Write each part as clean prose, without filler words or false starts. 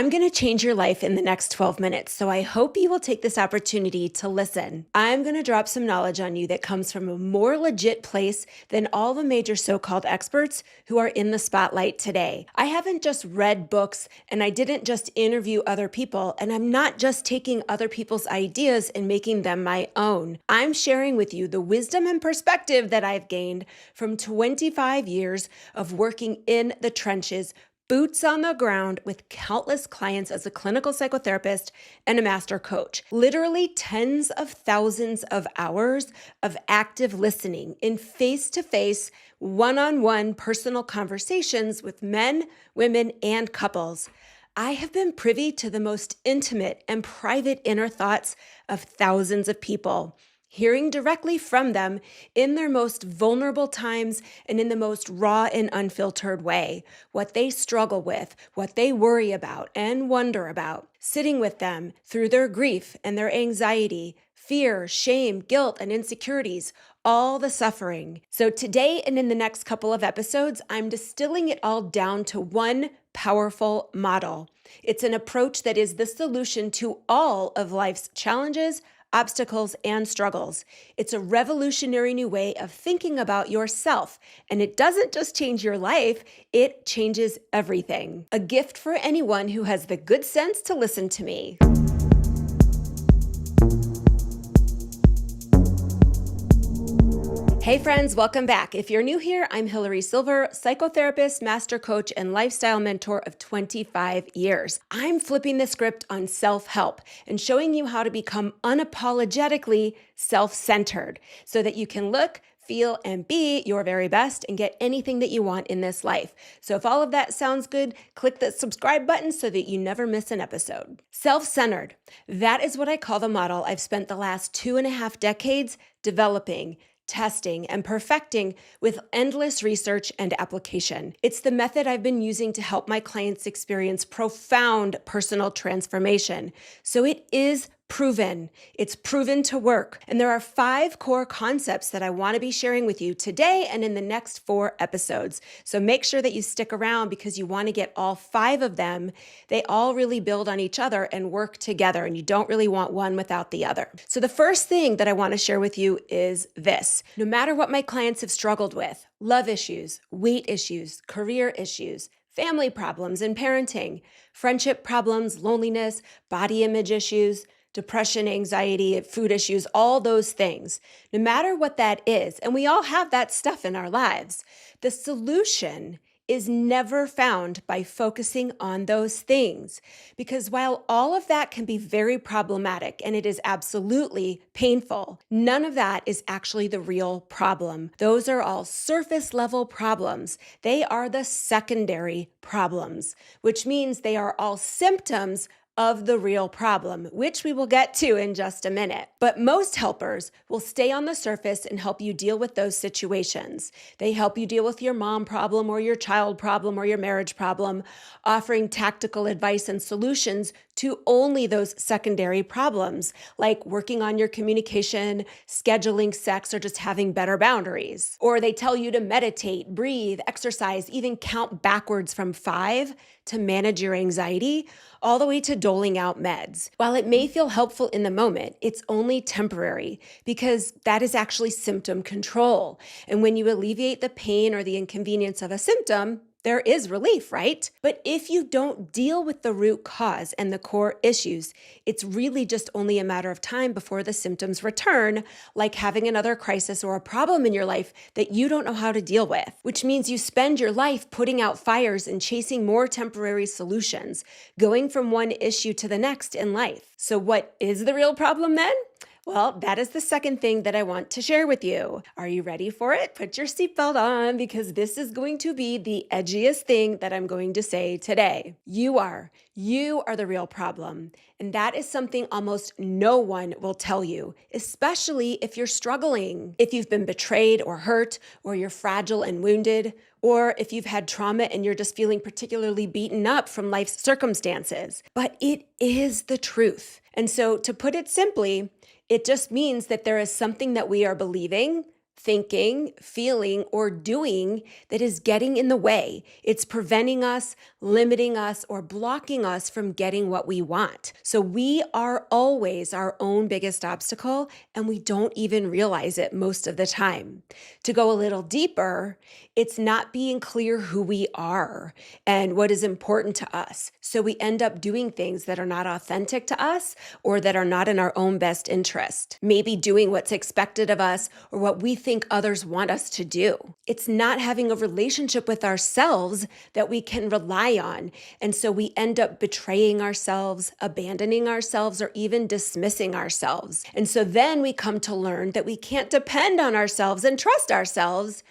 I'm going to change your life in the next 12 minutes, so I hope you will take this opportunity to listen. I'm going to drop some knowledge on you that comes from a more legit place than all the major so-called experts who are in the spotlight today. I haven't just read books, and I didn't just interview other people, and I'm not just taking other people's ideas and making them my own. I'm sharing with you the wisdom and perspective that I've gained from 25 years of working in the trenches, boots on the ground with countless clients as a clinical psychotherapist and a master coach. Literally tens of thousands of hours of active listening in face-to-face, one-on-one personal conversations with men, women, and couples. I have been privy to the most intimate and private inner thoughts of thousands of people, hearing directly from them in their most vulnerable times and in the most raw and unfiltered way, what they struggle with, what they worry about and wonder about, sitting with them through their grief and their anxiety, fear, shame, guilt, and insecurities, all the suffering. So today and in the next couple of episodes, I'm distilling it all down to one powerful model. It's an approach that is the solution to all of life's challenges, obstacles, and struggles. It's a revolutionary new way of thinking about yourself, and it doesn't just change your life, it changes everything. A gift for anyone who has the good sense to listen to me. Hey friends, welcome back. If you're new here, I'm Hilary Silver, psychotherapist, master coach, and lifestyle mentor of 25 years. I'm flipping the script on self-help and showing you how to become unapologetically self-centered so that you can look, feel, and be your very best and get anything that you want in this life. So if all of that sounds good, click the subscribe button so that you never miss an episode. Self-centered. That is what I call the model I've spent the last 2.5 decades developing, testing, and perfecting with endless research and application. It's the method I've been using to help my clients experience profound personal transformation. So it is proven. It's proven to work. And there are 5 core concepts that I want to be sharing with you today and in the next 4 episodes. So make sure that you stick around because you want to get all 5 of them. They all really build on each other and work together, and you don't really want one without the other. So the first thing that I want to share with you is this. No matter what my clients have struggled with, love issues, weight issues, career issues, family problems and parenting, friendship problems, loneliness, body image issues, depression, anxiety, food issues, all those things. No matter what that is, and we all have that stuff in our lives, the solution is never found by focusing on those things. Because while all of that can be very problematic and it is absolutely painful, none of that is actually the real problem. Those are all surface level problems. They are the secondary problems, which means they are all symptoms of the real problem, which we will get to in just a minute. But most helpers will stay on the surface and help you deal with those situations. They help you deal with your mom problem or your child problem or your marriage problem, offering tactical advice and solutions to only those secondary problems, like working on your communication, scheduling sex, or just having better boundaries. Or they tell you to meditate, breathe, exercise, even count backwards from 5 to manage your anxiety, all the way to doling out meds. While it may feel helpful in the moment, it's only temporary because that is actually symptom control. And when you alleviate the pain or the inconvenience of a symptom, there is relief, right? But if you don't deal with the root cause and the core issues, it's really just only a matter of time before the symptoms return, like having another crisis or a problem in your life that you don't know how to deal with, which means you spend your life putting out fires and chasing more temporary solutions, going from one issue to the next in life. So what is the real problem then? Well, that is the second thing that I want to share with you. Are you ready for it? Put your seatbelt on because this is going to be the edgiest thing that I'm going to say today. You are the real problem. And that is something almost no one will tell you, especially if you're struggling, if you've been betrayed or hurt, or you're fragile and wounded, or if you've had trauma and you're just feeling particularly beaten up from life's circumstances. But it is the truth. And so to put it simply, it just means that there is something that we are believing, thinking, feeling, or doing that is getting in the way. It's preventing us, limiting us, or blocking us from getting what we want. So we are always our own biggest obstacle, and we don't even realize it most of the time. To go a little deeper, it's not being clear who we are and what is important to us. So we end up doing things that are not authentic to us or that are not in our own best interest. Maybe doing what's expected of us or what we think others want us to do. It's not having a relationship with ourselves that we can rely on. And so we end up betraying ourselves, abandoning ourselves, or even dismissing ourselves. And so then we come to learn that we can't depend on ourselves and trust ourselves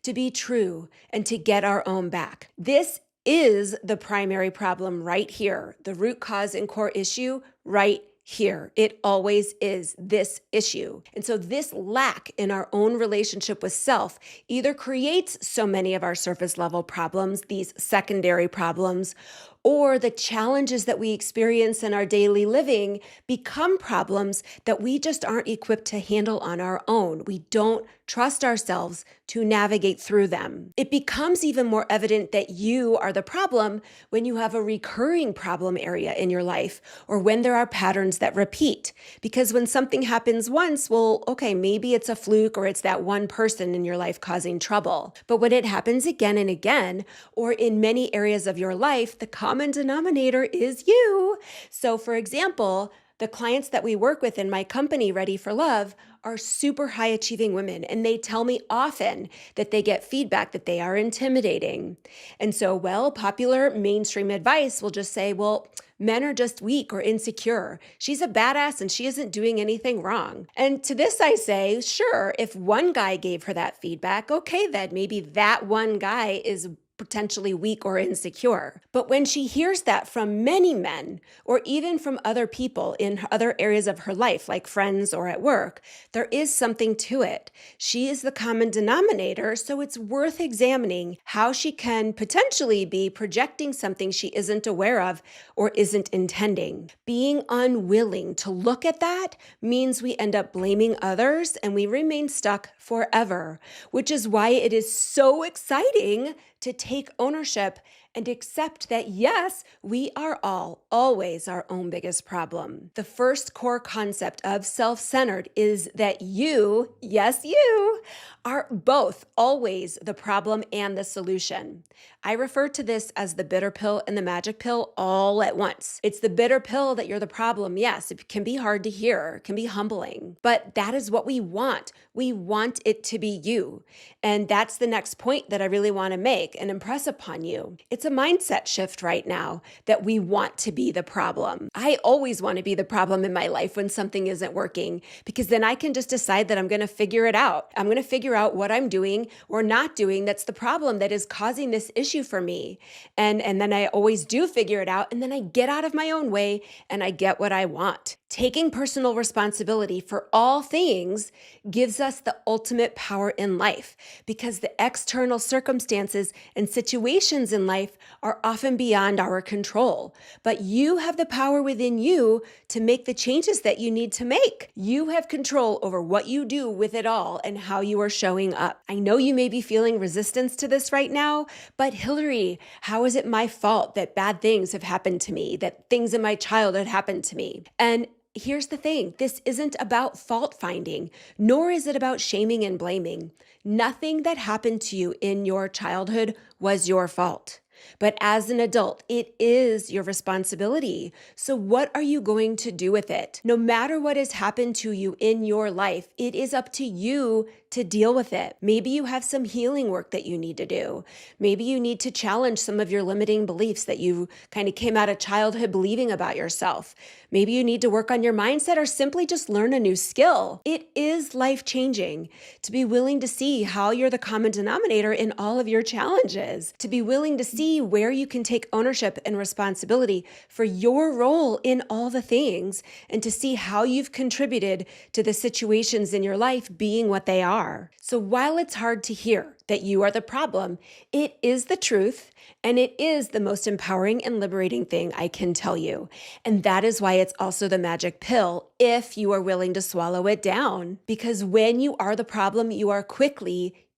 to be true and to get our own back. This is the primary problem right here, the root cause and core issue right here. It always is this issue. And so this lack in our own relationship with self either creates so many of our surface level problems, these secondary problems, or the challenges that we experience in our daily living become problems that we just aren't equipped to handle on our own. We don't trust ourselves to navigate through them. It becomes even more evident that you are the problem when you have a recurring problem area in your life or when there are patterns that repeat. Because when something happens once, well, okay, maybe it's a fluke or it's that one person in your life causing trouble. But when it happens again and again, or in many areas of your life, the common denominator is you. So for example, the clients that we work with in my company, Ready for Love, are super high achieving women. And they tell me often that they get feedback that they are intimidating. And so, popular mainstream advice will just say, well, men are just weak or insecure. She's a badass and she isn't doing anything wrong. And to this I say, sure, if one guy gave her that feedback, okay, then maybe that one guy is potentially weak or insecure. But when she hears that from many men, or even from other people in other areas of her life, like friends or at work, there is something to it. She is the common denominator, so it's worth examining how she can potentially be projecting something she isn't aware of or isn't intending. Being unwilling to look at that means we end up blaming others and we remain stuck forever, which is why it is so exciting to take ownership and accept that, yes, we are all always our own biggest problem. The first core concept of self-centered is that you, yes, you, are both always the problem and the solution. I refer to this as the bitter pill and the magic pill all at once. It's the bitter pill that you're the problem. Yes, it can be hard to hear, it can be humbling, but that is what we want. We want it to be you. And that's the next point that I really want to make and impress upon you. It's a mindset shift right now that we want to be the problem. I always want to be the problem in my life when something isn't working, because then I can just decide that I'm going to figure it out. I'm going to figure out what I'm doing or not doing that's the problem that is causing this issue for me. And then I always do figure it out, and then I get out of my own way and I get what I want. Taking personal responsibility for all things gives us the ultimate power in life, because the external circumstances and situations in life are often beyond our control. But you have the power within you to make the changes that you need to make. You have control over what you do with it all and how you are showing up. I know you may be feeling resistance to this right now, but Hilary, how is it my fault that bad things have happened to me, that things in my childhood happened to me? And here's the thing, this isn't about fault finding, nor is it about shaming and blaming. Nothing that happened to you in your childhood was your fault. But as an adult, it is your responsibility. So what are you going to do with it? No matter what has happened to you in your life, it is up to you to deal with it. Maybe you have some healing work that you need to do. Maybe you need to challenge some of your limiting beliefs that you kind of came out of childhood believing about yourself. Maybe you need to work on your mindset or simply just learn a new skill. It is life-changing to be willing to see how you're the common denominator in all of your challenges, to be willing to see see where you can take ownership and responsibility for your role in all the things, and to see how you've contributed to the situations in your life being what they are. So while it's hard to hear that you are the problem, it is the truth, and it is the most empowering and liberating thing I can tell you. And that is why it's also the magic pill if you are willing to swallow it down. Because when you are the problem, you are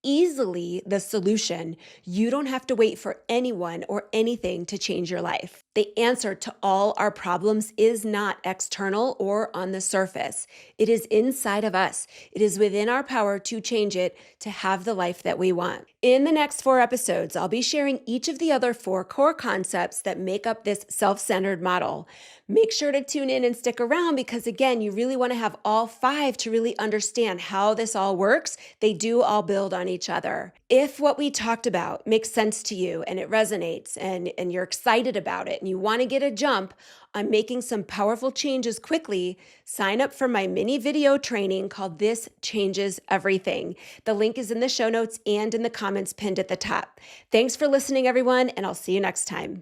easily the solution. You don't have to wait for anyone or anything to change your life. The answer to all our problems is not external or on the surface. It is inside of us. It is within our power to change it to have the life that we want. In the next 4 episodes, I'll be sharing each of the other 4 core concepts that make up this self-centered model. Make sure to tune in and stick around because, again, you really want to have all 5 to really understand how this all works. They do all build on each other. If what we talked about makes sense to you and it resonates and you're excited about it and you want to get a jump on making some powerful changes quickly, sign up for my mini video training called This Changes Everything. The link is in the show notes and in the comments pinned at the top. Thanks for listening, everyone, and I'll see you next time.